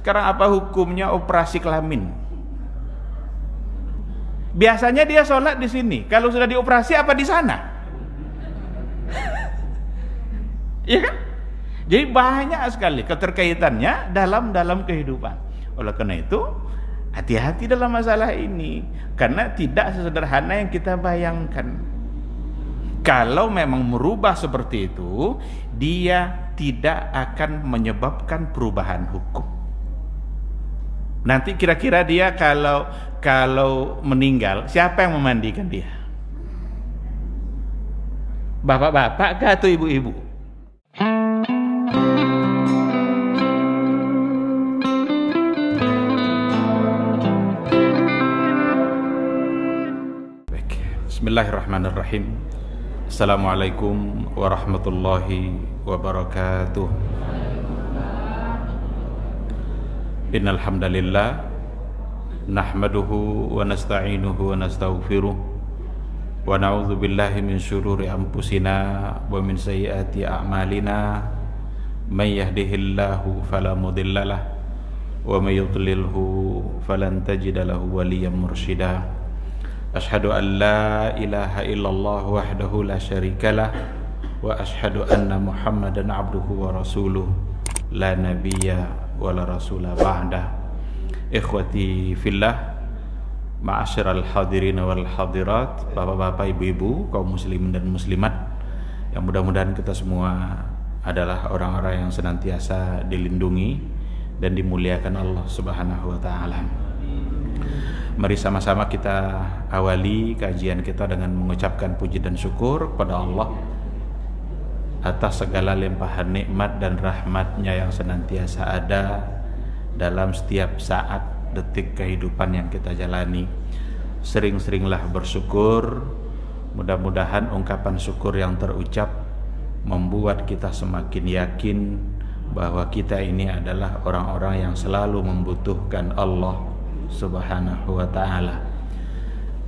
Sekarang apa hukumnya operasi kelamin? Biasanya dia sholat di sini. Kalau sudah dioperasi apa di sana? Iya kan? Jadi banyak sekali keterkaitannya dalam kehidupan. Oleh karena itu, hati-hati dalam masalah ini, karena tidak sesederhana yang kita bayangkan. Kalau memang merubah seperti itu, dia tidak akan menyebabkan perubahan hukum. Nanti kira-kira dia kalau meninggal, siapa yang memandikan dia? Bapak-bapak kah atau ibu-ibu? Bismillahirrahmanirrahim. Assalamualaikum warahmatullahi wabarakatuh. Innal hamdalillah nahmaduhu wa nasta'inuhu wa nastaghfiruh wa na'udzu billahi min syururi anfusina wa min sayyiati a'malina. May yahdihillahu fala mudhillalah wa may yudlilhu falan tajida lahu waliyyan mursyida. Ashhadu an la ilaha illallah wahdahu la syarikalah wa ashhadu anna Muhammadan abduhu wa rasuluh la nabiyya wa la rasula ba'da. Ikhwati fillah, ma'asyiral hadirin wal hadirat, bapak-bapak, ibu-ibu, kaum muslimin dan muslimat, yang mudah-mudahan kita semua adalah orang-orang yang senantiasa dilindungi dan dimuliakan Allah Subhanahu wa taala. Mari sama-sama kita awali kajian kita dengan mengucapkan puji dan syukur kepada Allah atas segala limpahan nikmat dan rahmatnya yang senantiasa ada dalam setiap saat detik kehidupan yang kita jalani. Sering-seringlah bersyukur. Mudah-mudahan ungkapan syukur yang terucap membuat kita semakin yakin bahwa kita ini adalah orang-orang yang selalu membutuhkan Allah Subhanahu wa ta'ala.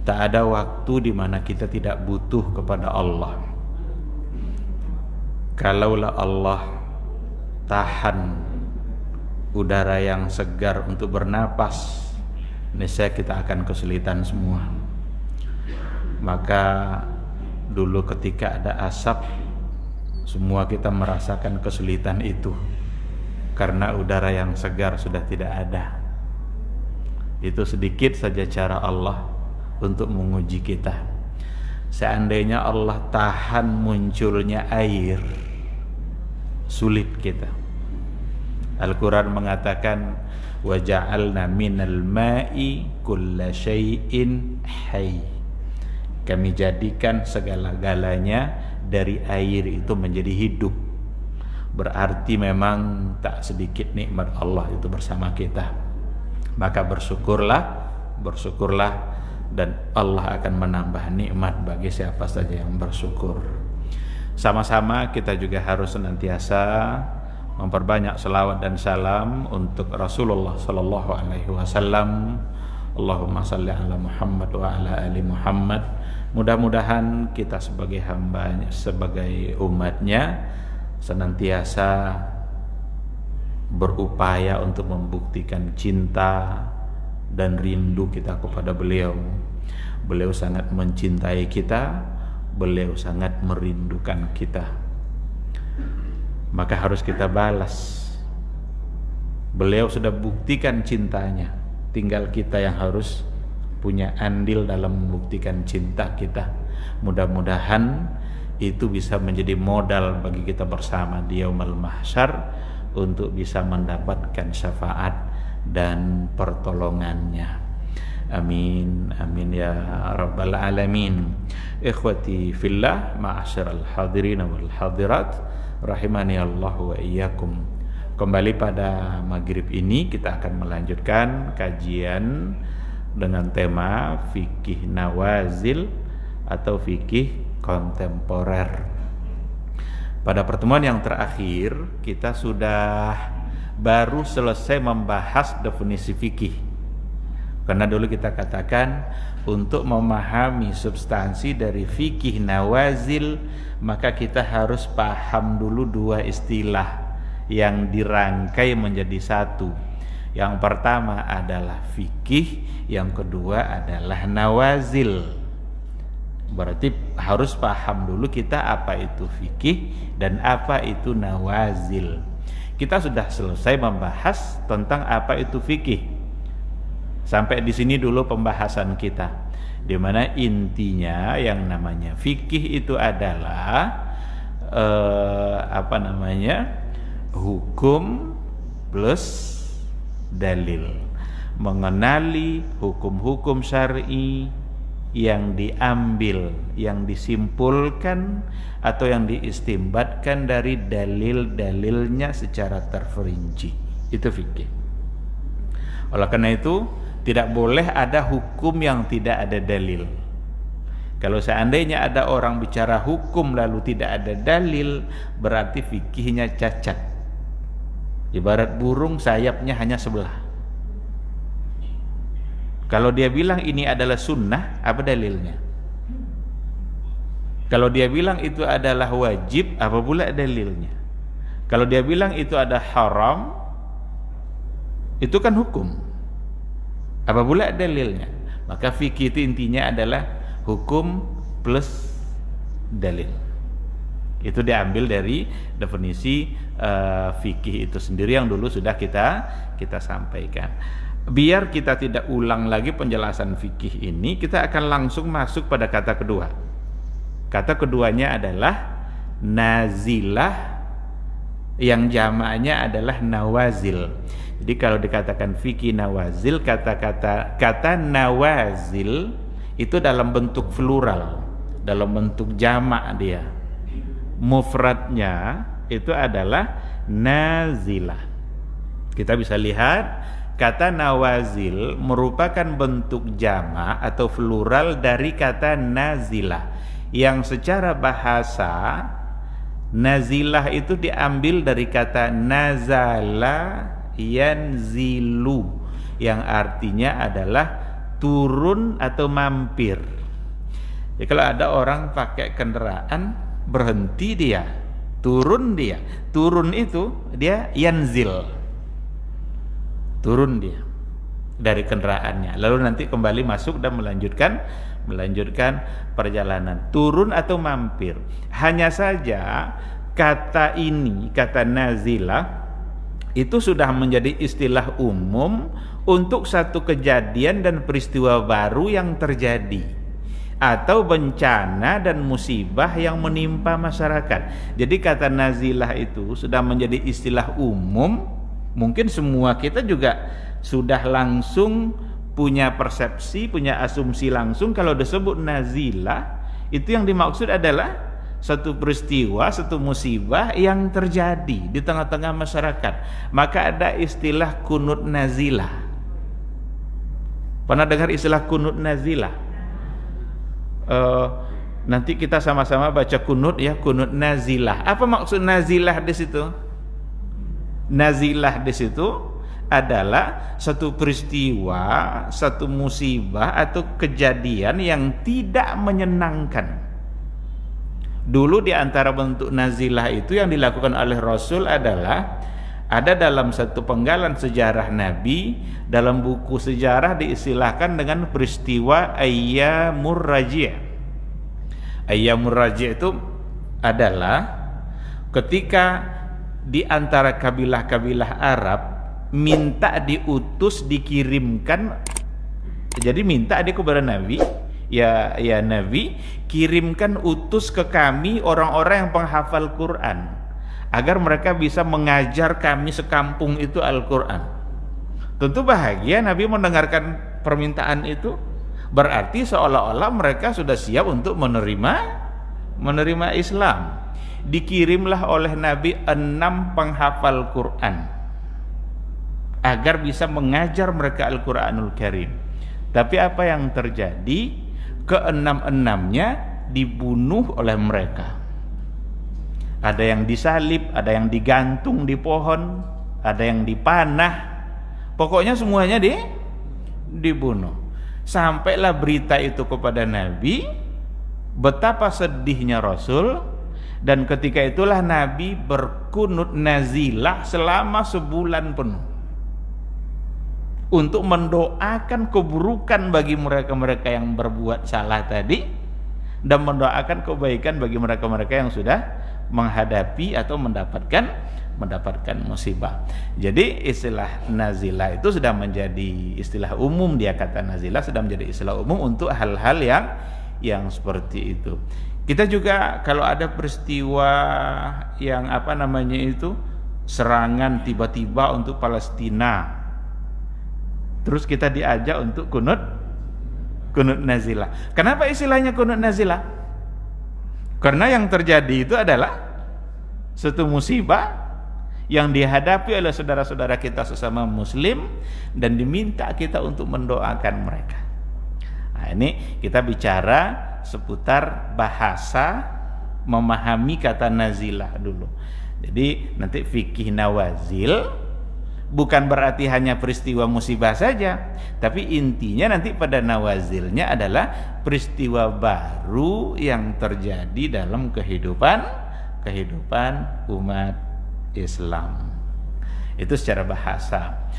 Tak ada waktu di mana kita tidak butuh kepada Allah. Kalaulah Allah tahan udara yang segar untuk bernapas, niscaya kita akan kesulitan semua. Maka dulu ketika ada asap, semua kita merasakan kesulitan itu karena udara yang segar sudah tidak ada. Itu sedikit saja cara Allah untuk menguji kita. Seandainya Allah tahan munculnya air, sulit kita. Al-Quran mengatakan wa ja'alna minal ma'i kulla syai'in hayy. Kami jadikan segala-galanya dari air itu menjadi hidup. Berarti memang tak sedikit nikmat Allah itu bersama kita. Maka bersyukurlah dan Allah akan menambah nikmat bagi siapa saja yang bersyukur. Sama-sama kita juga harus senantiasa memperbanyak selawat dan salam untuk Rasulullah sallallahu alaihi wasallam. Allahumma shalli ala Muhammad wa ala ali Muhammad. Mudah-mudahan kita sebagai hamba, sebagai umatnya, senantiasa berupaya untuk membuktikan cinta dan rindu kita kepada beliau. Beliau sangat mencintai kita, beliau sangat merindukan kita. Maka harus kita balas. Beliau sudah buktikan cintanya, tinggal kita yang harus punya andil dalam membuktikan cinta kita. Mudah-mudahan itu bisa menjadi modal bagi kita bersama di yaumul mahsyar untuk bisa mendapatkan syafaat dan pertolongannya. Amin, amin ya rabbal alamin. Ikhwati fillah, ma'asyiral hadirin wal hadirat, rahimani Allah wa iyyakum. Kembali pada maghrib ini kita akan melanjutkan kajian dengan tema fikih nawazil atau fikih kontemporer. Pada pertemuan yang terakhir kita sudah baru selesai membahas definisi fikih. Karena dulu kita katakan untuk memahami substansi dari fikih nawazil, maka kita harus paham dulu dua istilah yang dirangkai menjadi satu, Yang pertama adalah fikih, yang kedua adalah nawazil. Berarti harus paham dulu kita apa itu fikih dan apa itu nawazil. Kita sudah selesai membahas tentang apa itu fikih. Sampai di sini dulu pembahasan kita, di mana intinya yang namanya fikih itu adalah hukum plus dalil, mengenali hukum-hukum syar'i yang diambil, yang disimpulkan atau yang diistimbatkan dari dalil-dalilnya secara terperinci. Itu fikih. Oleh karena itu tidak boleh ada hukum yang tidak ada dalil. Kalau seandainya ada orang bicara hukum lalu tidak ada dalil, berarti fikihnya cacat. Ibarat burung sayapnya hanya sebelah. Kalau dia bilang ini adalah sunnah, apa dalilnya? Kalau dia bilang itu adalah wajib, apa pula dalilnya? Kalau dia bilang itu ada haram, itu kan hukum, apa pula dalilnya? Maka fikih itu intinya adalah hukum plus dalil. Itu diambil dari definisi fikih itu sendiri yang dulu sudah kita sampaikan. Biar kita tidak ulang lagi penjelasan fikih ini, kita akan langsung masuk pada kata kedua. Kata keduanya adalah nazilah, yang jamaknya adalah nawazil. Jadi kalau dikatakan fikih nawazil, kata nawazil itu dalam bentuk plural, dalam bentuk jamak dia. Mufradnya itu adalah nazilah. Kita bisa lihat kata nawazil merupakan bentuk jamak atau plural dari kata nazilah, yang secara bahasa nazilah itu diambil dari kata nazala yanzilu, yang artinya adalah turun atau mampir. Jadi kalau ada orang pakai kendaraan, berhenti dia, turun dia. Turun itu dia yanzil, turun dia dari kendaraannya, lalu nanti kembali masuk dan melanjutkan perjalanan. Turun atau mampir. Hanya saja kata ini, kata nazilah, itu sudah menjadi istilah umum untuk satu kejadian dan peristiwa baru yang terjadi, atau bencana dan musibah yang menimpa masyarakat. Jadi kata nazilah itu sudah menjadi istilah umum. Mungkin semua kita juga sudah langsung punya persepsi, punya asumsi langsung kalau disebut nazilah, itu yang dimaksud adalah satu peristiwa, satu musibah yang terjadi di tengah-tengah masyarakat. Maka ada istilah kunut nazilah. Pernah dengar istilah kunut nazilah? Nanti kita sama-sama baca kunut ya, kunut nazilah. Apa maksud nazilah di situ? Nazilah di situ adalah satu peristiwa, satu musibah atau kejadian yang tidak menyenangkan. Dulu di antara bentuk nazilah itu yang dilakukan oleh Rasul adalah ada dalam satu penggalan sejarah Nabi, dalam buku sejarah diistilahkan dengan peristiwa Ayyamur Raji'. Ayyamur Raji' itu adalah ketika di antara kabilah-kabilah Arab minta diutus, dikirimkan. Jadi minta dia kepada Nabi, ya Nabi, kirimkan utus ke kami orang-orang yang penghafal Quran, agar mereka bisa mengajar kami sekampung itu Al-Quran. Tentu bahagia Nabi mendengarkan permintaan itu. Berarti seolah-olah mereka sudah siap untuk menerima Islam. Dikirimlah oleh Nabi 6 penghafal Quran agar bisa mengajar mereka Al-Quranul Karim. Tapi apa yang terjadi? Keenam-enamnya dibunuh oleh mereka. Ada yang disalib, ada yang digantung di pohon, ada yang dipanah. Pokoknya semuanya dibunuh. Sampailah berita itu kepada Nabi, betapa sedihnya Rasul. Dan ketika itulah Nabi berkunut nazilah selama sebulan penuh. untuk mendoakan keburukan bagi mereka-mereka yang berbuat salah tadi, dan mendoakan kebaikan bagi mereka-mereka yang sudah menghadapi atau mendapatkan musibah. Jadi istilah nazilah itu sudah menjadi istilah umum, dia kata nazilah sudah menjadi istilah umum untuk hal-hal yang seperti itu. Kita juga kalau ada peristiwa yang serangan tiba-tiba untuk Palestina, terus kita diajak untuk kunut nazilah. Kenapa istilahnya kunut nazilah? Karena yang terjadi itu adalah suatu musibah yang dihadapi oleh saudara-saudara kita sesama muslim, dan diminta kita untuk mendoakan mereka. Nah, ini kita bicara seputar bahasa memahami kata nazilah dulu. Jadi nanti fikih nawazil bukan berarti hanya peristiwa musibah saja, tapi intinya nanti pada nawazilnya adalah peristiwa baru yang terjadi dalam kehidupan umat Islam. Itu secara bahasa.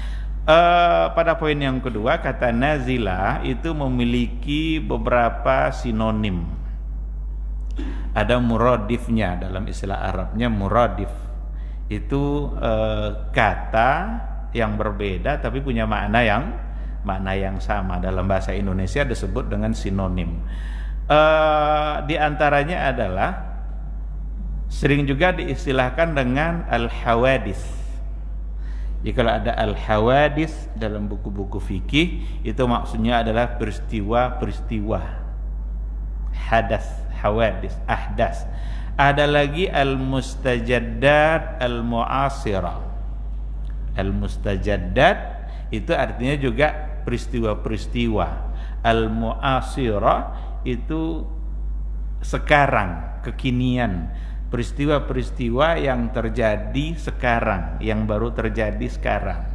Pada poin yang kedua, kata nazilah itu memiliki beberapa sinonim. Ada muradifnya, dalam istilah Arabnya muradif itu kata yang berbeda tapi punya makna yang sama. Dalam bahasa Indonesia disebut dengan sinonim. Di antaranya adalah sering juga diistilahkan dengan al-hawadis. Jadi kalau ada al-hawadis dalam buku-buku fikih, itu maksudnya adalah peristiwa-peristiwa, hadas, hawadis, ahdas. Ada lagi al-mustajaddat al-mu'asirah. Al-mustajaddat itu artinya juga peristiwa-peristiwa. Al-mu'asirah itu sekarang, kekinian, peristiwa-peristiwa yang terjadi sekarang, yang baru terjadi sekarang,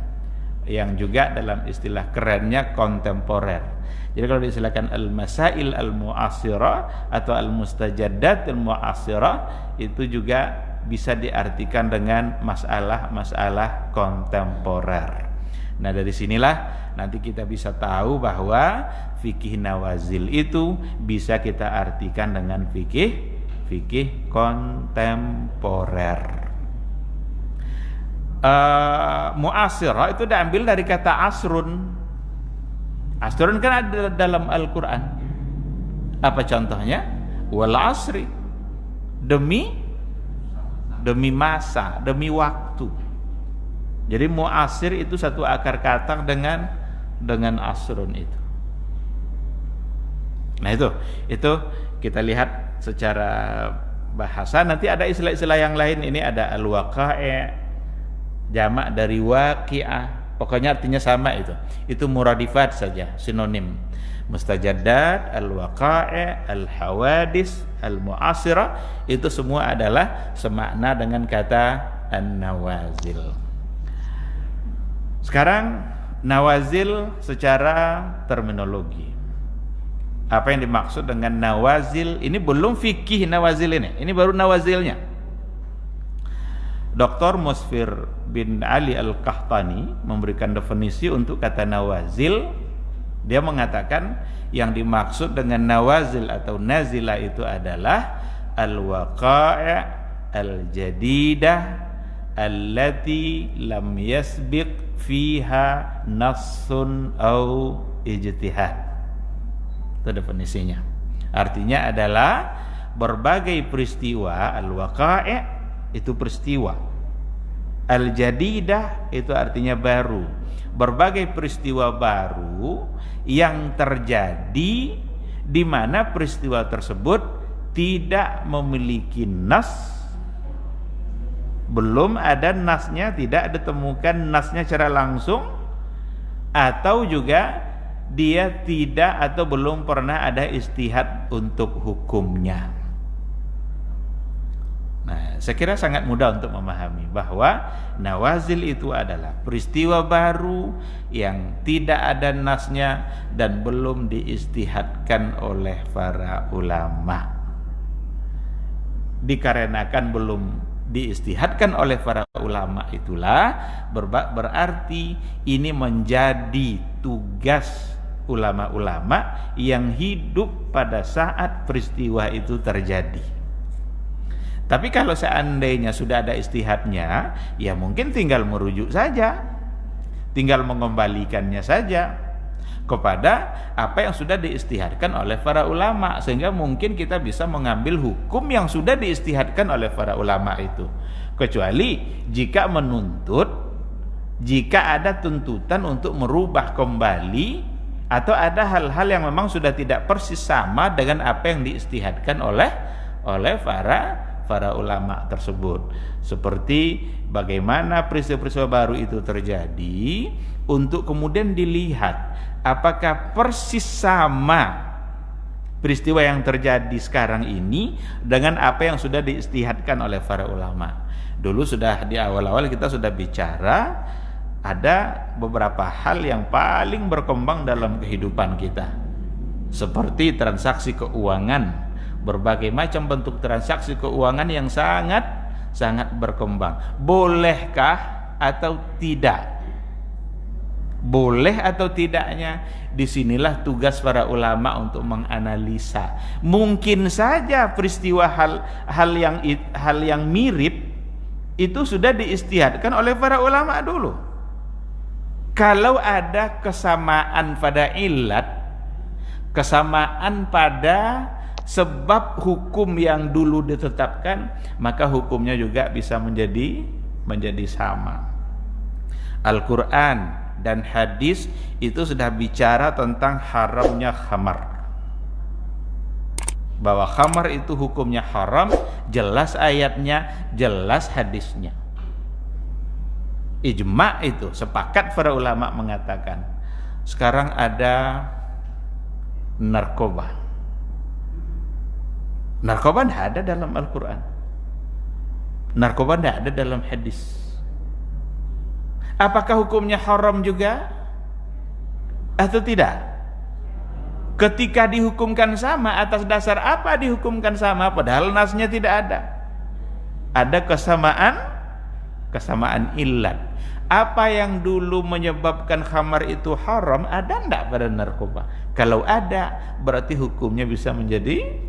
yang juga dalam istilah kerennya kontemporer. Jadi kalau diistilahkan al-masail al-mu'asirah atau al-mustajaddat al-mu'asirah, itu juga bisa diartikan dengan masalah-masalah kontemporer. Nah, dari sinilah nanti kita bisa tahu bahwa fikih nawazil itu bisa kita artikan dengan fikih kontemporer. Mu'asirah itu diambil dari kata asrun. Asrun kan ada dalam Al-Quran. Apa contohnya? Wal asri, demi masa, demi waktu. Jadi mu'asir itu satu akar kata dengan asrun itu. Nah itu kita lihat secara bahasa. Nanti ada istilah-istilah yang lain. Ini ada al-waqa'i', jamak dari waqi'ah. Pokoknya artinya sama itu. Itu muradifat saja, sinonim. Mustajaddat, al-waqa'i', al-hawadis, al-mu'asirah, itu semua adalah semakna dengan kata an-nawazil. Sekarang nawazil secara terminologi. Apa yang dimaksud dengan nawazil? Ini belum fikih nawazil ini baru nawazilnya. Dr. Musfir bin Ali Al-Qahtani memberikan definisi untuk kata nawazil. Dia mengatakan yang dimaksud dengan nawazil atau nazilah itu adalah al-waqa'i' al-jadidah allati lam yasbiq fiha nassun au ijtihad. Itu definisinya. Artinya adalah berbagai peristiwa, al-waqa'i' itu peristiwa, al-jadidah itu artinya baru, berbagai peristiwa baru yang terjadi di mana peristiwa tersebut tidak memiliki nas, belum ada nasnya, tidak ditemukan nasnya secara langsung, atau juga dia tidak atau belum pernah ada ijtihad untuk hukumnya. Nah, saya kira sangat mudah untuk memahami bahwa nawazil itu adalah peristiwa baru yang tidak ada nasnya dan belum diijtihadkan oleh para ulama. Dikarenakan belum diistihadkan oleh para ulama itulah berarti ini menjadi tugas ulama-ulama yang hidup pada saat peristiwa itu terjadi. Tapi kalau seandainya sudah ada istihadnya, ya mungkin tinggal merujuk saja, tinggal mengembalikannya saja kepada apa yang sudah diistihadkan oleh para ulama, sehingga mungkin kita bisa mengambil hukum yang sudah diistihadkan oleh para ulama itu. Kecuali jika menuntut, jika ada tuntutan untuk merubah kembali, atau ada hal-hal yang memang sudah tidak persis sama dengan apa yang diistihadkan oleh para ulama tersebut. Seperti bagaimana peristiwa-peristiwa baru itu terjadi, untuk kemudian dilihat apakah persis sama peristiwa yang terjadi sekarang ini dengan apa yang sudah diistihadkan oleh para ulama. Dulu sudah di awal-awal kita sudah bicara, ada beberapa hal yang paling berkembang dalam kehidupan kita, seperti transaksi keuangan, berbagai macam bentuk transaksi keuangan yang sangat berkembang. Bolehkah atau tidak? Boleh atau tidaknya, disinilah tugas para ulama untuk menganalisa. Mungkin saja peristiwa hal yang mirip itu sudah diistihadkan oleh para ulama dulu. Kalau ada kesamaan pada ilat, kesamaan pada sebab hukum yang dulu ditetapkan, maka hukumnya juga bisa menjadi sama. Al-Quran dan hadis itu sudah bicara tentang haramnya khamar, bahwa khamar itu hukumnya haram, jelas ayatnya, jelas hadisnya. Ijma' itu, sepakat para ulama mengatakan. Sekarang ada narkoba. Narkoba tidak ada dalam Al-Quran, narkoba tidak ada dalam hadis. Apakah hukumnya haram juga atau tidak? Ketika dihukumkan sama, atas dasar apa dihukumkan sama? Padahal nasnya tidak ada. Ada kesamaan ilat. Apa yang dulu menyebabkan khamar itu haram, ada enggak pada narkoba? Kalau ada, berarti hukumnya bisa menjadi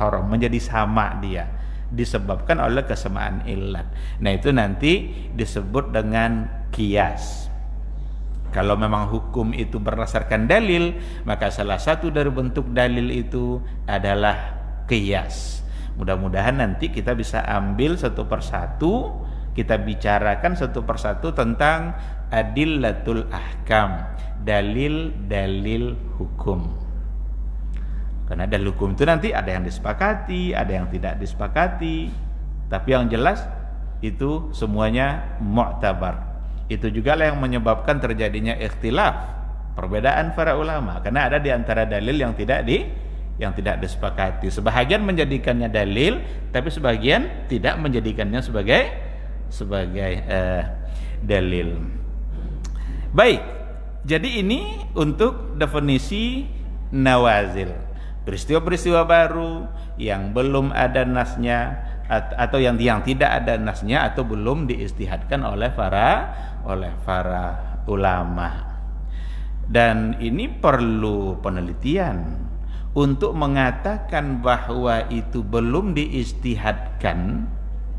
haram, menjadi sama dia, disebabkan oleh kesamaan ilat. Nah, itu nanti disebut dengan qiyas. Kalau memang hukum itu berdasarkan dalil, maka salah satu dari bentuk dalil itu adalah qiyas. Mudah-mudahan nanti kita bisa ambil satu persatu, kita bicarakan satu persatu tentang adillatul ahkam, dalil-dalil hukum. Karena dalil hukum itu nanti ada yang disepakati, ada yang tidak disepakati, tapi yang jelas itu semuanya mu'tabar. Itu juga lah yang menyebabkan terjadinya ikhtilaf, perbedaan para ulama, karena ada di antara dalil yang tidak disepakati. Sebahagian menjadikannya dalil, tapi sebagian tidak menjadikannya sebagai dalil. Baik, jadi ini untuk definisi nawazil, peristiwa-peristiwa baru yang belum ada nasnya atau yang tidak ada nasnya atau belum diistihadkan oleh para ulama. Dan ini perlu penelitian untuk mengatakan bahwa itu belum diistihadkan.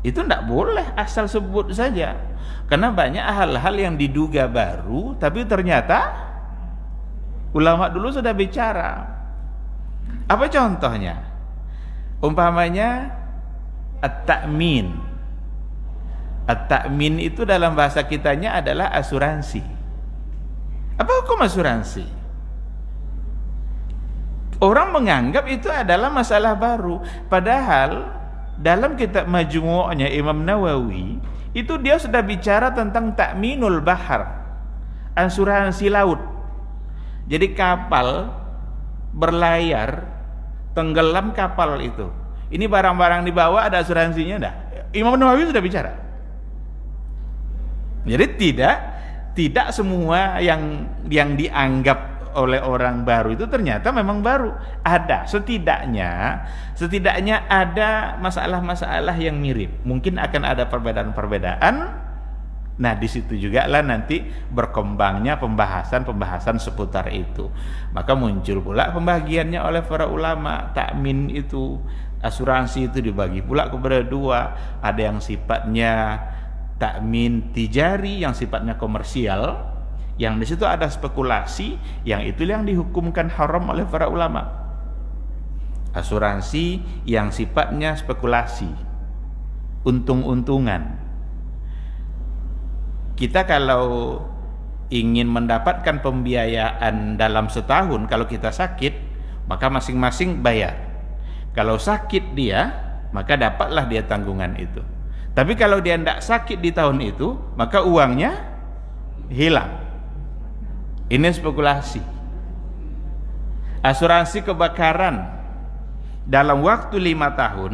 Itu tidak boleh asal sebut saja, karena banyak hal-hal yang diduga baru tapi ternyata ulama dulu sudah bicara. Apa contohnya? Umpamanya at-ta'min. At-ta'min itu dalam bahasa kitanya adalah asuransi. Apa hukum asuransi? Orang menganggap itu adalah masalah baru, padahal dalam kitab Majmu'nya Imam Nawawi itu dia sudah bicara tentang ta'minul bahar, asuransi laut. Jadi kapal berlayar, tenggelam kapal itu, ini barang-barang dibawa ada asuransinya enggak? Imam Nawawi sudah bicara. Jadi tidak semua yang dianggap oleh orang baru itu ternyata memang baru. Ada setidaknya ada masalah-masalah yang mirip. Mungkin akan ada perbedaan-perbedaan. Nah, di situ juga lah nanti berkembangnya pembahasan seputar itu. Maka muncul pula pembagiannya oleh para ulama. Takmin itu, asuransi itu dibagi pula kepada dua. Ada yang sifatnya takmin tijari, yang sifatnya komersial, yang di situ ada spekulasi, yang itu yang dihukumkan haram oleh para ulama. Asuransi yang sifatnya spekulasi, untung-untungan. Kita kalau ingin mendapatkan pembiayaan dalam setahun, kalau kita sakit, maka masing-masing bayar. Kalau sakit dia, maka dapatlah dia tanggungan itu. Tapi kalau dia tidak sakit di tahun itu, maka uangnya hilang. Ini spekulasi. Asuransi kebakaran dalam waktu 5 tahun,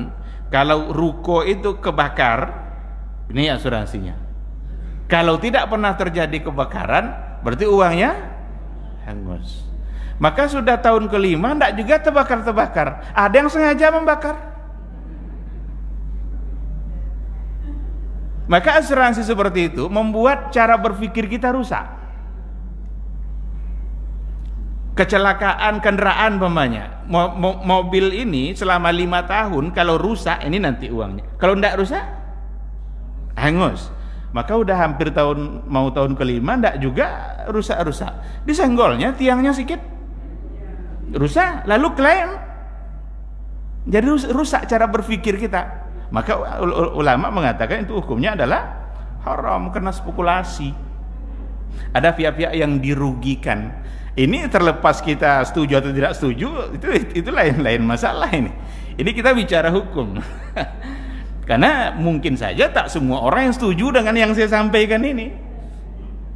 kalau ruko itu kebakar, ini asuransinya. Kalau tidak pernah terjadi kebakaran, berarti uangnya hangus. Maka sudah tahun kelima tidak juga terbakar-terbakar. Ada yang sengaja membakar. Maka asuransi seperti itu membuat cara berpikir kita rusak. Kecelakaan kendaraan umpamanya, mobil ini selama 5 tahun kalau rusak ini nanti uangnya. Kalau tidak rusak, hangus. Maka udah hampir mau tahun kelima ndak juga rusak-rusak. Disenggolnya tiangnya sedikit rusak, lalu klaim. Jadi rusak cara berpikir kita. Maka ulama mengatakan itu hukumnya adalah haram karena spekulasi. Ada pihak-pihak yang dirugikan. Ini terlepas kita setuju atau tidak setuju, itu lain masalah ini. Ini kita bicara hukum. Karena mungkin saja tak semua orang yang setuju dengan yang saya sampaikan ini,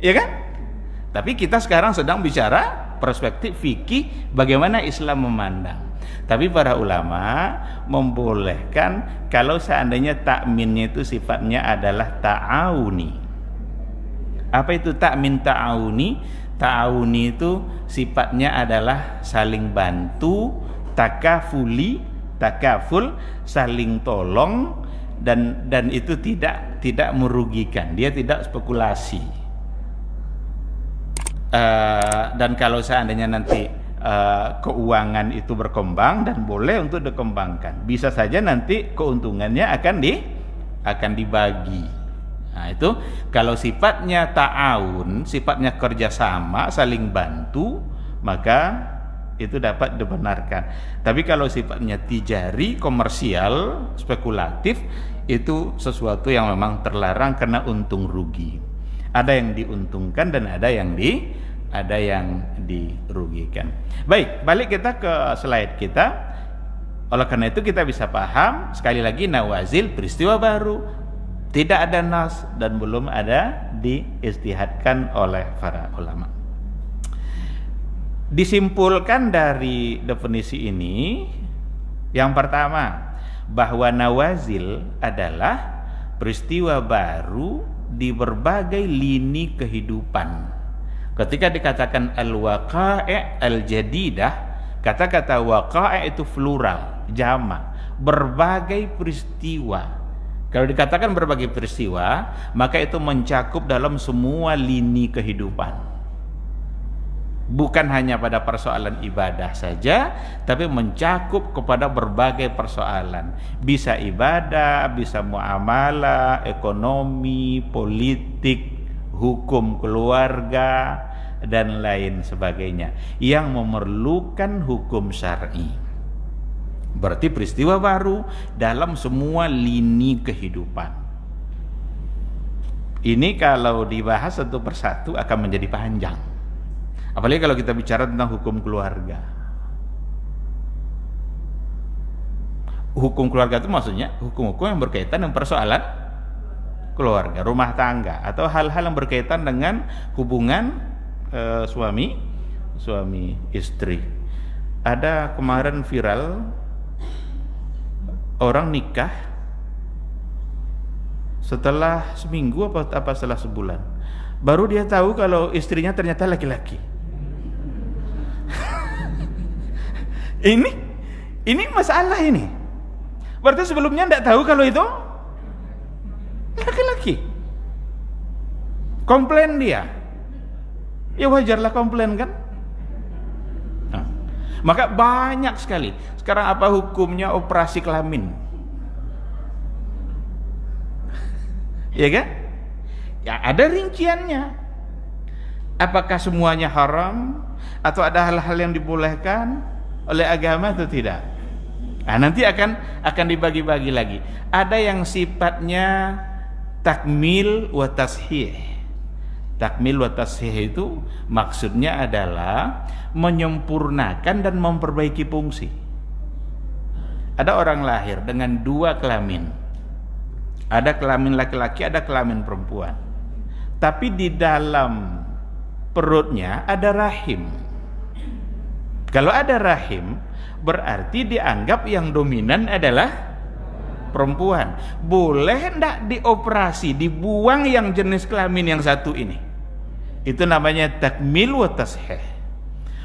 ya kan? Tapi kita sekarang sedang bicara perspektif fikih bagaimana Islam memandang. Tapi para ulama membolehkan kalau seandainya takminnya itu sifatnya adalah ta'awuni. Apa itu takmin ta'awuni? Ta'awuni itu sifatnya adalah saling bantu, takaful, saling tolong. Dan itu tidak merugikan, dia tidak spekulasi. Dan kalau seandainya nanti keuangan itu berkembang dan boleh untuk dikembangkan, bisa saja nanti keuntungannya akan dibagi. Nah, itu kalau sifatnya ta'awun, sifatnya kerjasama, saling bantu, maka itu dapat dibenarkan. Tapi kalau sifatnya tijari, komersial, spekulatif, itu sesuatu yang memang terlarang karena untung rugi. Ada yang diuntungkan dan ada yang dirugikan. Baik, balik kita ke slide kita. Oleh karena itu kita bisa paham sekali lagi nawazil peristiwa baru, tidak ada nas dan belum ada diijtihadkan oleh para ulama. Disimpulkan dari definisi ini, yang pertama, bahwa nawazil adalah peristiwa baru di berbagai lini kehidupan. Ketika dikatakan al-waqai' al-jadidah, kata-kata waqai' itu plural, jamak, berbagai peristiwa. Kalau dikatakan berbagai peristiwa, maka itu mencakup dalam semua lini kehidupan. Bukan hanya pada persoalan ibadah saja, tapi mencakup kepada berbagai persoalan. Bisa ibadah, bisa muamalah, ekonomi, politik, hukum keluarga, dan lain sebagainya yang memerlukan hukum syar'i. Berarti peristiwa baru dalam semua lini kehidupan. Ini kalau dibahas satu persatu akan menjadi panjang. Apalagi kalau kita bicara tentang hukum keluarga. Hukum keluarga itu maksudnya hukum-hukum yang berkaitan dengan persoalan keluarga, rumah tangga, atau hal-hal yang berkaitan dengan hubungan suami istri. Ada kemarin viral orang nikah setelah seminggu apa setelah sebulan, baru dia tahu kalau istrinya ternyata laki-laki. Ini masalah ini. Berarti sebelumnya tidak tahu kalau itu laki-laki. Komplain dia. Ya wajarlah komplain kan? Nah, maka banyak sekali. Sekarang apa hukumnya operasi kelamin? Ya kan? Ya ada rinciannya. Apakah semuanya haram atau ada hal-hal yang dibolehkan oleh agama atau tidak? Nah, nanti akan dibagi-bagi lagi. Ada yang sifatnya takmil wa tashih. Takmil wa tashih itu maksudnya adalah menyempurnakan dan memperbaiki fungsi. Ada orang lahir dengan dua kelamin. Ada kelamin laki-laki, ada kelamin perempuan. Tapi di dalam perutnya ada rahim. Kalau ada rahim, berarti dianggap yang dominan adalah perempuan. Boleh enggak dioperasi, dibuang yang jenis kelamin yang satu ini? Itu namanya takmil wa tashih.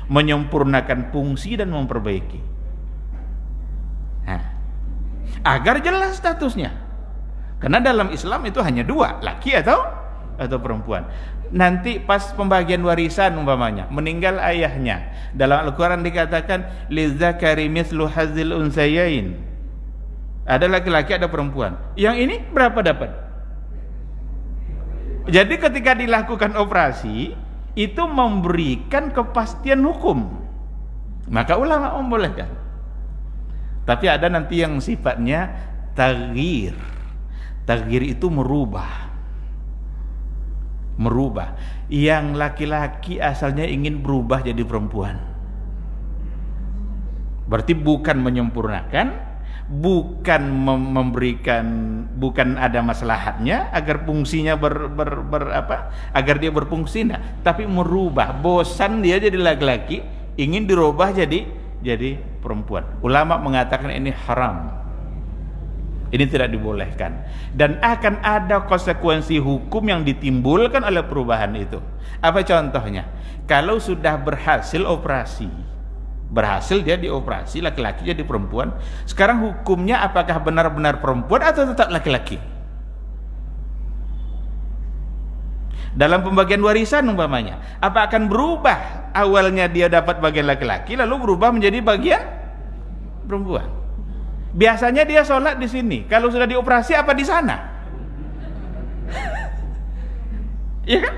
Menyempurnakan fungsi dan memperbaiki. Nah, agar jelas statusnya. Karena dalam Islam itu hanya dua, laki atau perempuan. Nanti pas pembagian warisan umpamanya, meninggal ayahnya, dalam Al-Quran dikatakan lidzakari mithlu hazzil unsayain. Ada laki-laki, ada perempuan. Yang ini berapa dapat? Jadi ketika dilakukan operasi itu memberikan kepastian hukum, maka ulama membolehkan. Tapi ada nanti yang sifatnya taghyir. Taghyir itu merubah. Yang laki-laki asalnya ingin berubah jadi perempuan. Berarti bukan menyempurnakan, bukan memberikan, bukan ada maslahatnya agar fungsinya agar dia berfungsi, tapi merubah. Bosan dia jadi laki-laki, ingin dirubah jadi perempuan. Ulama mengatakan ini haram. Ini tidak dibolehkan, dan akan ada konsekuensi hukum yang ditimbulkan oleh perubahan itu. Apa contohnya? Kalau sudah berhasil dia dioperasi, laki-laki jadi perempuan, sekarang hukumnya apakah benar-benar perempuan atau tetap laki-laki? Dalam pembagian warisan umpamanya, apa akan berubah? Awalnya dia dapat bagian laki-laki, lalu berubah menjadi bagian perempuan. Biasanya dia sholat di sini, kalau sudah dioperasi apa di sana? Ya kan?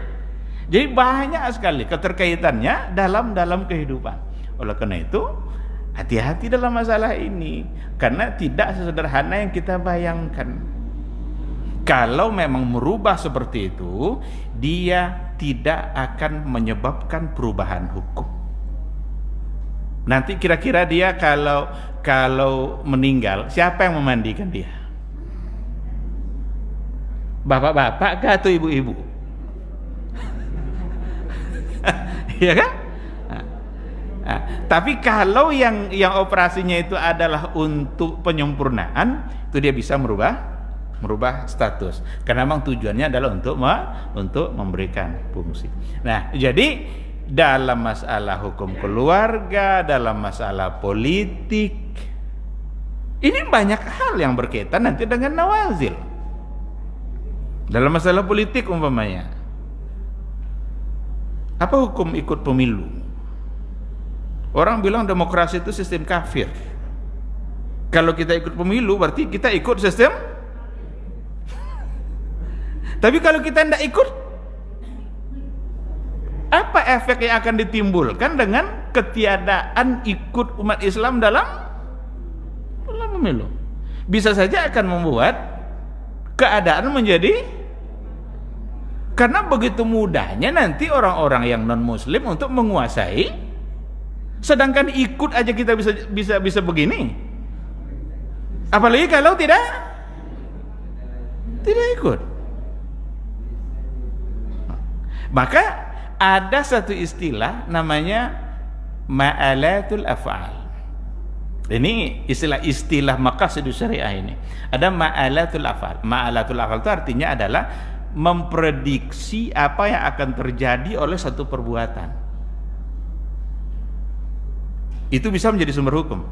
Jadi banyak sekali keterkaitannya dalam kehidupan. Oleh karena itu, hati-hati dalam masalah ini, karena tidak sesederhana yang kita bayangkan. Kalau memang merubah seperti itu, dia tidak akan menyebabkan perubahan hukum. Nanti kira-kira dia kalau meninggal, siapa yang memandikan dia? Bapak-bapak kah atau ibu-ibu? Ya kan? Tapi kalau yang operasinya itu adalah untuk penyempurnaan, itu dia bisa merubah status. Karena memang tujuannya adalah untuk memberikan fungsi. Nah, jadi dalam masalah hukum keluarga, dalam masalah politik, ini banyak hal yang berkaitan nanti dengan nawazil. Dalam masalah politik umpamanya, apa hukum ikut pemilu? Orang bilang demokrasi itu sistem kafir. Kalau kita ikut pemilu berarti kita ikut sistem. Tapi kalau kita tidak ikut, apa efek yang akan ditimbulkan dengan ketiadaan ikut umat Islam dalam pemilu? Bisa saja akan membuat keadaan menjadi, karena begitu mudahnya nanti orang-orang yang non muslim untuk menguasai, sedangkan ikut aja kita bisa begini, apalagi kalau tidak ikut. Maka ada satu istilah namanya ma'alatul af'al. Ini istilah maqasidus syariah ini. Ada ma'alatul af'al. Ma'alatul af'al itu artinya adalah memprediksi apa yang akan terjadi oleh satu perbuatan. Itu bisa menjadi sumber hukum.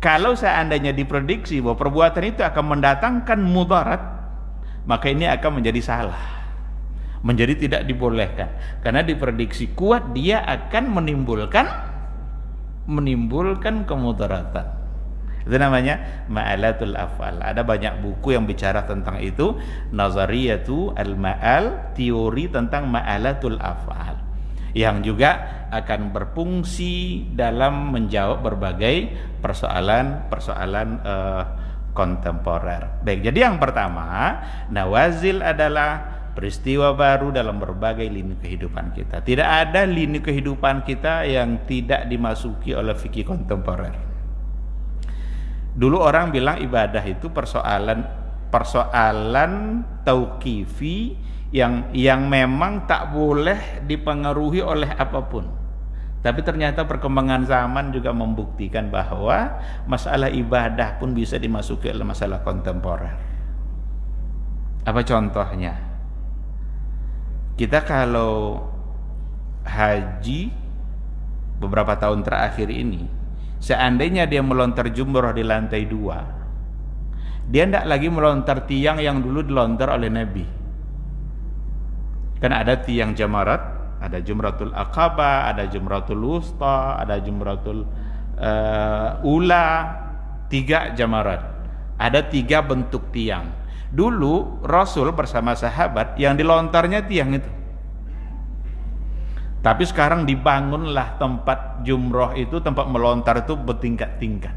Kalau seandainya diprediksi bahwa perbuatan itu akan mendatangkan mudarat, maka ini akan menjadi salah, menjadi tidak dibolehkan, karena diprediksi kuat dia akan menimbulkan kemudaratan. Itu namanya ma'alatul af'al. Ada banyak buku yang bicara tentang itu. Nazariyatu al-ma'al, teori tentang ma'alatul af'al, yang juga akan berfungsi dalam menjawab berbagai persoalan kontemporer. Baik, jadi yang pertama, nawazil adalah peristiwa baru dalam berbagai lini kehidupan kita. Tidak ada lini kehidupan kita yang tidak dimasuki oleh fikih kontemporer. Dulu orang bilang ibadah itu persoalan tauqifi yang memang tak boleh dipengaruhi oleh apapun. Tapi ternyata perkembangan zaman juga membuktikan bahwa masalah ibadah pun bisa dimasuki oleh masalah kontemporer. Apa contohnya? Kita kalau haji beberapa tahun terakhir ini, seandainya dia melontar jumrah di lantai 2, dia tidak lagi melontar tiang yang dulu dilontar oleh Nabi. Kan ada tiang jamarat, ada jumratul aqabah, ada jumratul wusta, ada jumratul ula, 3 jamarat. Ada 3 bentuk tiang. Dulu Rasul bersama sahabat yang dilontarnya tiang itu. Tapi sekarang dibangunlah tempat jumroh itu, tempat melontar itu bertingkat-tingkat.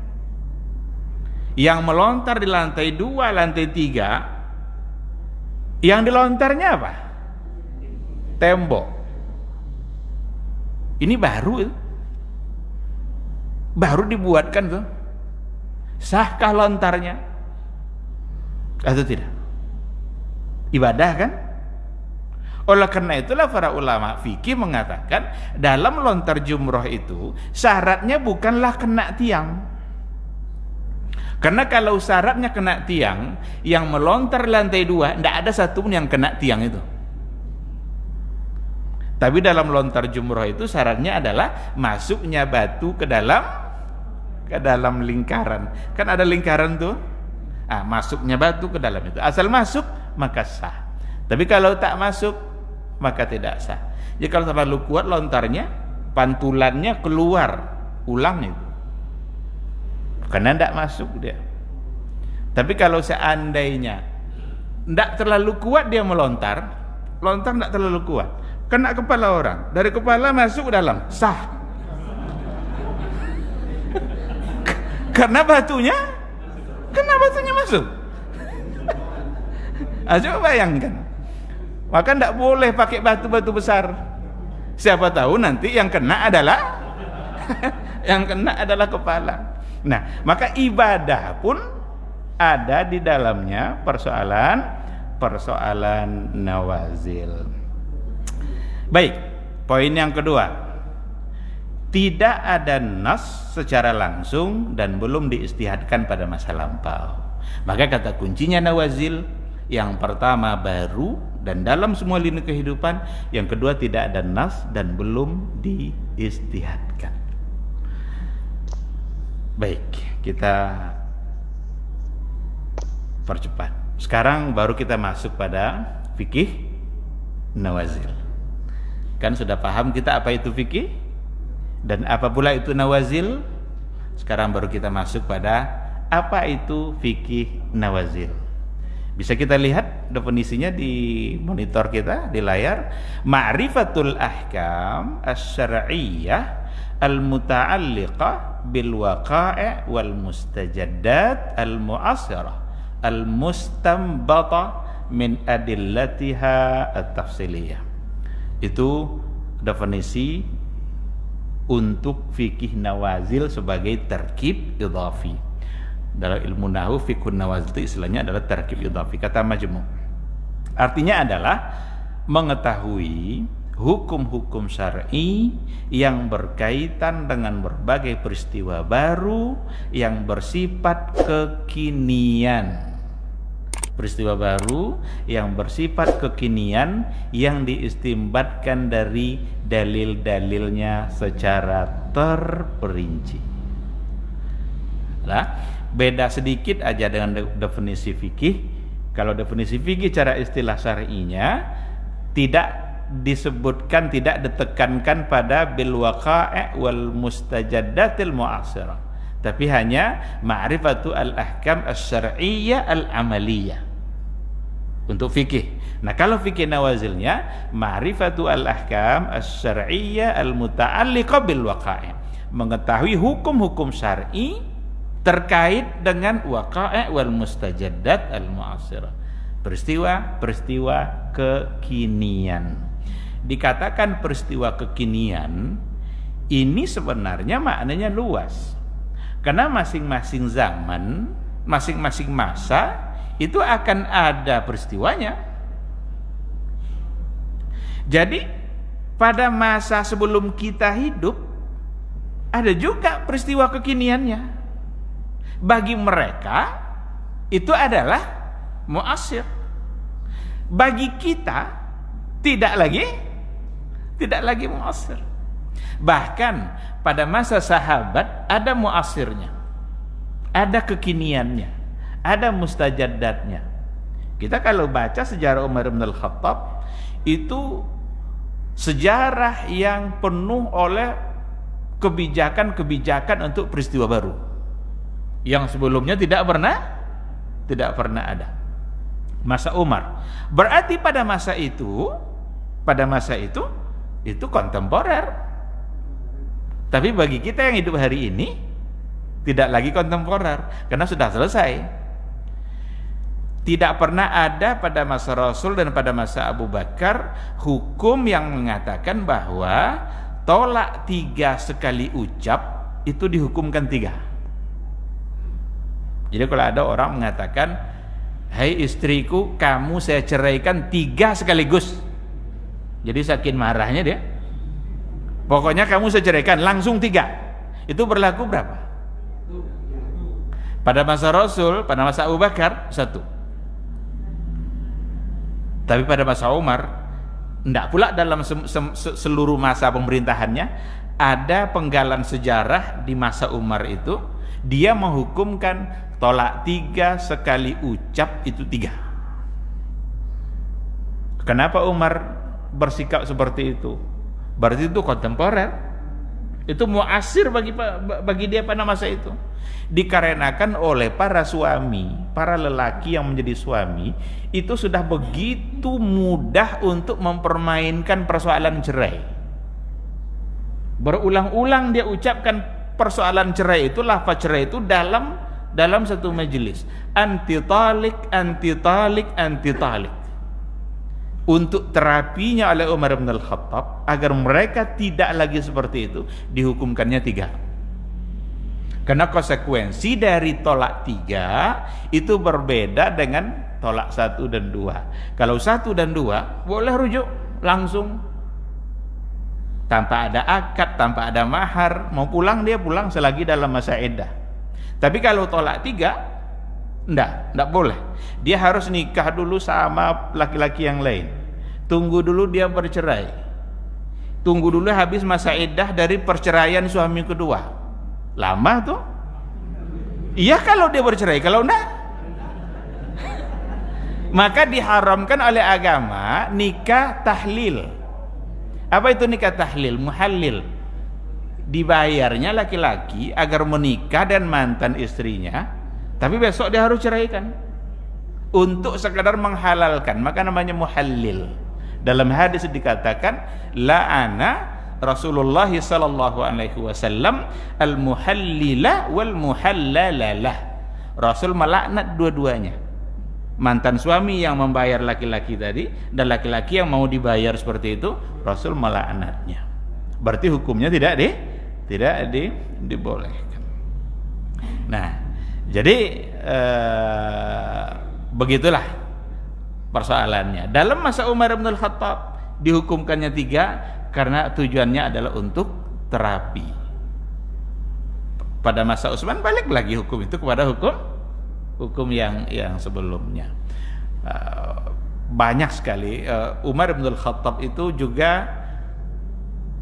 Yang melontar di lantai 2, lantai 3, yang dilontarnya apa? Tembok. Ini baru dibuatkan tuh. Sahkah lontarnya atau tidak? Ibadah kan? Oleh karena itulah para ulama fikih mengatakan dalam melontar jumroh itu syaratnya bukanlah kena tiang. Karena kalau syaratnya kena tiang, yang melontar lantai 2 tidak ada satupun yang kena tiang itu. Tapi dalam melontar jumroh itu syaratnya adalah masuknya batu ke dalam lingkaran. Kan ada lingkaran tuh. Masuknya batu ke dalam itu. Asal masuk maka sah. Tapi kalau tak masuk maka tidak sah. Jadi kalau terlalu kuat lontarnya, pantulannya keluar, ulang itu. Karena tidak masuk dia. Tapi kalau seandainya tidak terlalu kuat dia melontar tidak terlalu kuat, kena kepala orang, dari kepala masuk ke dalam, sah. Karena batunya masuk. Coba bayangkan. Maka tidak boleh pakai batu-batu besar. Siapa tahu nanti yang kena adalah kepala. Nah, maka ibadah pun ada di dalamnya persoalan nawazil. Baik, poin yang kedua, tidak ada nas secara langsung dan belum diistihadkan pada masa lampau. Maka kata kuncinya nawazil, yang pertama baru dan dalam semua lini kehidupan, yang kedua tidak ada nas dan belum diistihadkan. Baik, kita percepat. Sekarang baru kita masuk pada fikih nawazil. Kan sudah paham kita apa itu fikih dan apa pula itu nawazil. Sekarang baru kita masuk pada apa itu fikih nawazil. Bisa kita lihat definisinya di monitor kita di layar. Ma'rifatul ahkam asy-syar'iyyah al-muta'alliqah bil waqa'i' wal mustajaddat al-mu'assirah al-mustanbata min adillatiha at-tafsiliyah. Itu definisi untuk fikih nawazil sebagai tarkib idhafi. Dalam ilmu nahwu fiqhun nawazil itu istilahnya adalah tarkib idhafi, kata majmu'. Artinya adalah mengetahui hukum-hukum syar'i yang berkaitan dengan berbagai peristiwa baru yang bersifat kekinian. Peristiwa baru yang bersifat kekinian yang diistimbatkan dari dalil-dalilnya secara terperinci. Nah, beda sedikit aja dengan definisi fikih. Kalau definisi fikih cara istilah syar'inya tidak disebutkan, tidak ditekankan pada bil waqa'i' wal mustajaddatil mu'asirah, tapi hanya ma'rifatu al ahkam asy-syar'iyyah al amaliyah untuk fikih. Nah, kalau fikih nawazilnya ma'rifatu al-ahkam asy-syar'iyyah al-muta'alliqah bil waqa'i', mengetahui hukum-hukum syar'i terkait dengan waqa'i' wal mustajaddat al-mu'asirah, peristiwa-peristiwa kekinian. Dikatakan peristiwa kekinian ini sebenarnya maknanya luas, karena masing-masing zaman, masing-masing masa itu akan ada peristiwanya. Jadi pada masa sebelum kita hidup ada juga peristiwa kekiniannya. Bagi mereka itu adalah mu'asir. Bagi kita tidak lagi mu'asir. Bahkan pada masa sahabat ada mu'asirnya, ada kekiniannya, ada mustajaddatnya. Kita kalau baca sejarah Umar bin Al-Khattab, itu sejarah yang penuh oleh kebijakan-kebijakan untuk peristiwa baru yang sebelumnya tidak pernah ada. Masa Umar berarti pada masa itu itu kontemporer. Tapi bagi kita yang hidup hari ini tidak lagi kontemporer, karena sudah selesai. Tidak pernah ada pada masa Rasul dan pada masa Abu Bakar hukum yang mengatakan bahwa tolak 3 sekali ucap itu dihukumkan 3. Jadi kalau ada orang mengatakan, hai istriku, kamu saya ceraikan 3 sekaligus, jadi saking marahnya dia, pokoknya kamu saya ceraikan langsung 3, itu berlaku berapa? Pada masa Rasul, pada masa Abu Bakar 1. Tapi pada masa Umar, tidak pula dalam seluruh masa pemerintahannya, ada penggalan sejarah di masa Umar itu, dia menghukumkan tolak 3 sekali ucap itu 3. Kenapa Umar bersikap seperti itu? Berarti itu kontemporer, itu muasir bagi dia pada masa itu. Dikarenakan oleh para suami, para lelaki yang menjadi suami itu sudah begitu mudah untuk mempermainkan persoalan cerai. Berulang-ulang dia ucapkan persoalan cerai itu, lafaz cerai itu dalam satu majelis, anti talik, anti talik, anti talik. Untuk terapinya oleh Umar bin Al-Khattab agar mereka tidak lagi seperti itu, dihukumkannya 3. Karena konsekuensi dari tolak 3 itu berbeda dengan tolak 1 dan 2. Kalau 1 dan 2 boleh rujuk langsung, tanpa ada akad, tanpa ada mahar, mau pulang dia pulang selagi dalam masa iddah. Tapi kalau tolak 3 enggak boleh. Dia harus nikah dulu sama laki-laki yang lain, tunggu dulu dia bercerai, tunggu dulu habis masa iddah dari perceraian suami kedua. Lama tuh. Iya kalau dia bercerai, kalau enggak maka diharamkan oleh agama nikah tahlil. Apa itu nikah tahlil? Muhallil. Dibayarnya laki-laki agar menikah dan mantan istrinya, tapi besok dia harus ceraikan untuk sekadar menghalalkan, maka namanya muhallil. Dalam hadis dikatakan la'ana Rasulullah sallallahu alaihi wasallam al-muhallila wal muhallalalah. Rasul melaknat dua-duanya, mantan suami yang membayar laki-laki tadi dan laki-laki yang mau dibayar seperti itu, Rasul melaknatnya. Berarti hukumnya tidak dibolehkan. Nah, jadi begitulah persoalannya. Dalam masa Umar bin Al-Khattab dihukumkannya 3 karena tujuannya adalah untuk terapi. Pada masa Utsman balik lagi hukum itu kepada hukum yang sebelumnya. Banyak sekali. Umar bin Al-Khattab itu juga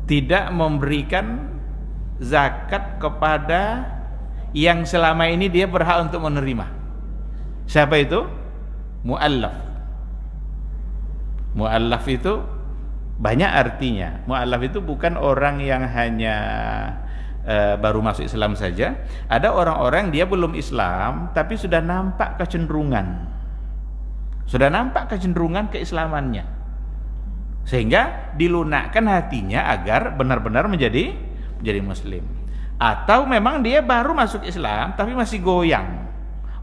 tidak memberikan zakat kepada yang selama ini dia berhak untuk menerima. Siapa itu? Mu'allaf. Mu'allaf itu banyak artinya. Mu'allaf itu bukan orang yang hanya baru masuk Islam saja. Ada orang-orang dia belum Islam tapi sudah nampak kecenderungan. Sudah nampak kecenderungan keislamannya. Sehingga dilunakkan hatinya agar benar-benar menjadi muslim. Atau memang dia baru masuk Islam tapi masih goyang.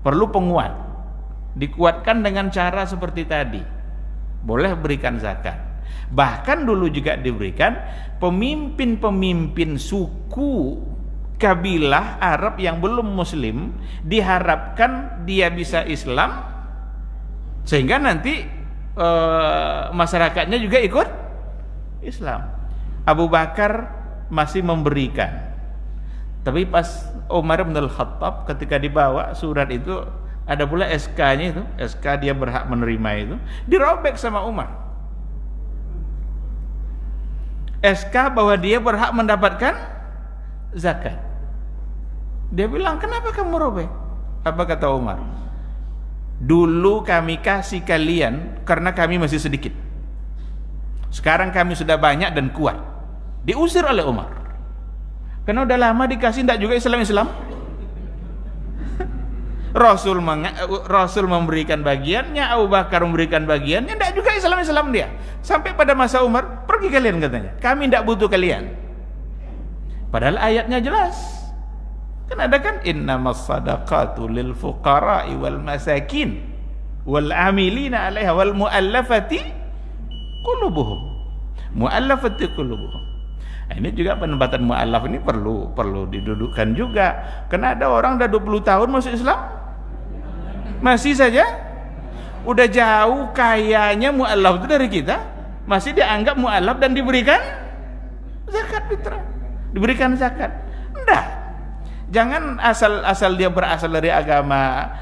Perlu penguat. Dikuatkan dengan cara seperti tadi. Boleh berikan zakat. Bahkan dulu juga diberikan pemimpin-pemimpin suku kabilah Arab yang belum muslim, diharapkan dia bisa Islam sehingga nanti masyarakatnya juga ikut Islam. Abu Bakar masih memberikan, tapi pas Umar bin Al-Khattab ketika dibawa surat itu, ada pula SK-nya itu, SK dia berhak menerima itu, dirobek sama Umar. SK bahwa dia berhak mendapatkan zakat. Dia bilang, kenapa kamu robek? Apa kata Umar? Dulu kami kasih kalian karena kami masih sedikit. Sekarang kami sudah banyak dan kuat. Diusir oleh Umar. Karena udah lama dikasih, tidak juga Islam-Islam. Rasul memberikan bagiannya, Abu Bakar memberikan bagiannya, tidak juga Islam dia. Sampai pada masa Umar, pergi kalian katanya. Kami tidak butuh kalian. Padahal ayatnya jelas. Kan ada kan, innamas sadaqatu lil fuqara'i wal masakin wal amilina 'alaiha wal muallafati qulubuhum. Muallafati qulubuhum. Nah, ini juga penempatan muallaf ini perlu didudukkan juga. Karena ada orang udah 20 tahun masuk Islam masih saja udah jauh kayanya mu'allaf itu dari kita, masih dianggap mu'allaf dan diberikan zakat fitrah, diberikan zakat. Enggak, jangan asal dia berasal dari agama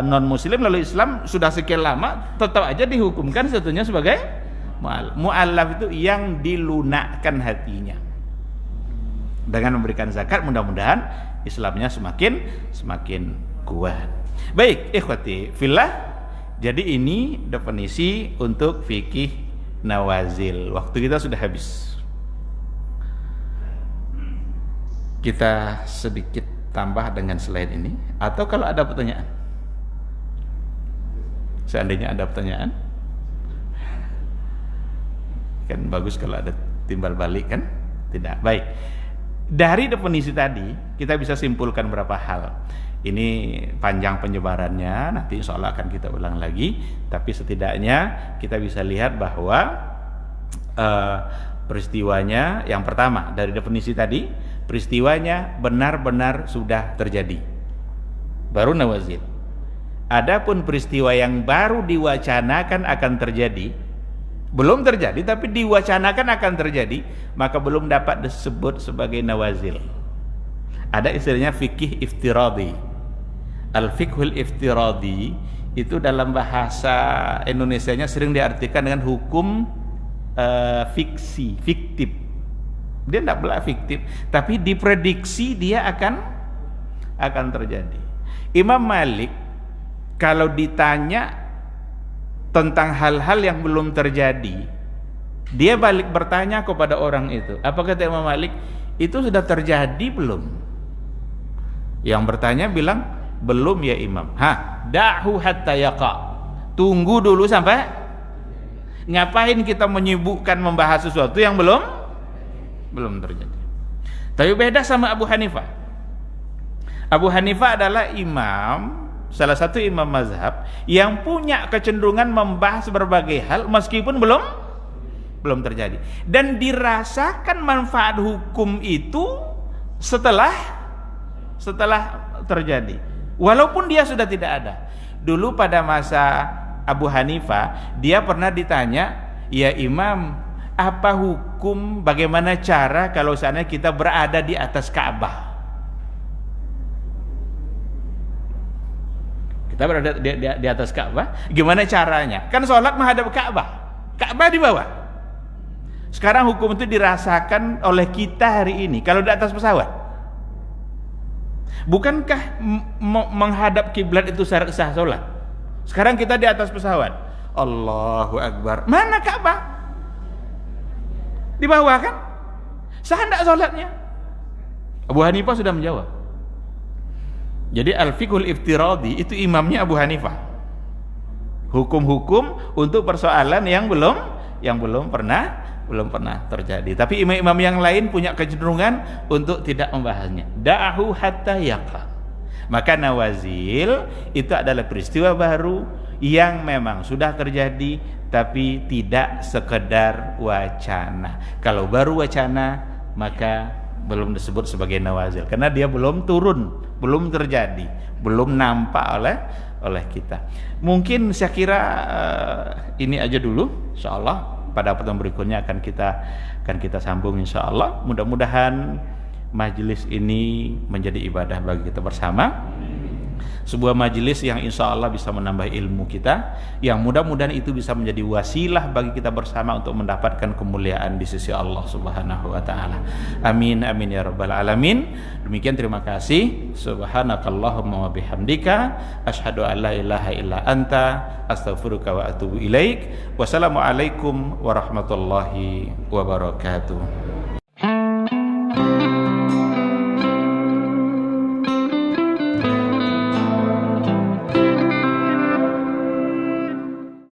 non muslim lalu Islam sudah sekian lama tetap aja dihukumkan satunya sebagai mu'allaf. Mu'allaf itu yang dilunakkan hatinya dengan memberikan zakat. Mudah-mudahan Islamnya semakin kuat. Baik, ikhwati fillah. Jadi ini definisi untuk fikih nawazil. Waktu kita sudah habis. Kita sedikit tambah dengan slide ini, atau kalau ada pertanyaan. Seandainya ada pertanyaan, kan bagus kalau ada timbal balik kan? Tidak. Baik. Dari definisi tadi kita bisa simpulkan beberapa hal. Ini panjang penyebarannya, nanti insya Allah akan kita ulang lagi. Tapi setidaknya kita bisa lihat bahwa peristiwanya yang pertama dari definisi tadi, peristiwanya benar-benar sudah terjadi, baru nawazil. Adapun peristiwa yang baru diwacanakan akan terjadi, belum terjadi tapi diwacanakan akan terjadi, maka belum dapat disebut sebagai nawazil. Ada istilahnya fikih iftiradi. Al-fiqhul iftiradi itu dalam bahasa Indonesianya sering diartikan dengan hukum fiksi, fiktif. Dia tidak boleh fiktif, tapi diprediksi dia akan terjadi. Imam Malik kalau ditanya tentang hal-hal yang belum terjadi, dia balik bertanya kepada orang itu. Apa kata Imam Malik? Itu sudah terjadi belum? Yang bertanya bilang, belum ya Imam. Da'hu hatta yaqa. Tunggu dulu sampai. Ngapain kita menyibukkan membahas sesuatu yang belum terjadi? Tapi beda sama Abu Hanifah. Abu Hanifah adalah imam, salah satu imam mazhab yang punya kecenderungan membahas berbagai hal meskipun belum terjadi, dan dirasakan manfaat hukum itu setelah terjadi. Walaupun dia sudah tidak ada. Dulu pada masa Abu Hanifah, dia pernah ditanya, ya Imam, apa hukum, bagaimana cara kalau seandainya kita berada di atas Ka'bah? Kita berada di atas Ka'bah, gimana caranya? Kan sholat menghadap Ka'bah, Ka'bah di bawah. Sekarang hukum itu dirasakan oleh kita hari ini kalau di atas pesawat. Bukankah menghadap kiblat itu syarat sah salat? Sekarang kita di atas pesawat, Allahu Akbar, mana Ka'bah? Di bawah kan? Sah enggak salatnya? Abu Hanifah sudah menjawab. Jadi al-fiqhul iftiradi itu imamnya Abu Hanifah. Hukum-hukum untuk persoalan yang belum pernah terjadi. Tapi imam-imam yang lain punya kecenderungan untuk tidak membahasnya. Da'ahu hatta yaqa. Maka nawazil itu adalah peristiwa baru yang memang sudah terjadi tapi tidak sekedar wacana. Kalau baru wacana maka belum disebut sebagai nawazil karena dia belum turun, belum terjadi, belum nampak oleh kita. Mungkin saya kira ini aja dulu, insyaallah pada pertemuan berikutnya akan kita sambung insyaallah. Mudah-mudahan majelis ini menjadi ibadah bagi kita bersama, sebuah majelis yang insya Allah bisa menambah ilmu kita, yang mudah-mudahan itu bisa menjadi wasilah bagi kita bersama untuk mendapatkan kemuliaan di sisi Allah Subhanahu wa taala. Amin amin ya rabbal alamin. Demikian, terima kasih. Subhanakallahumma wa bihamdika asyhadu an la ilaha illa anta astaghfiruka wa atubu ilaik. Wassalamualaikum warahmatullahi wabarakatuh.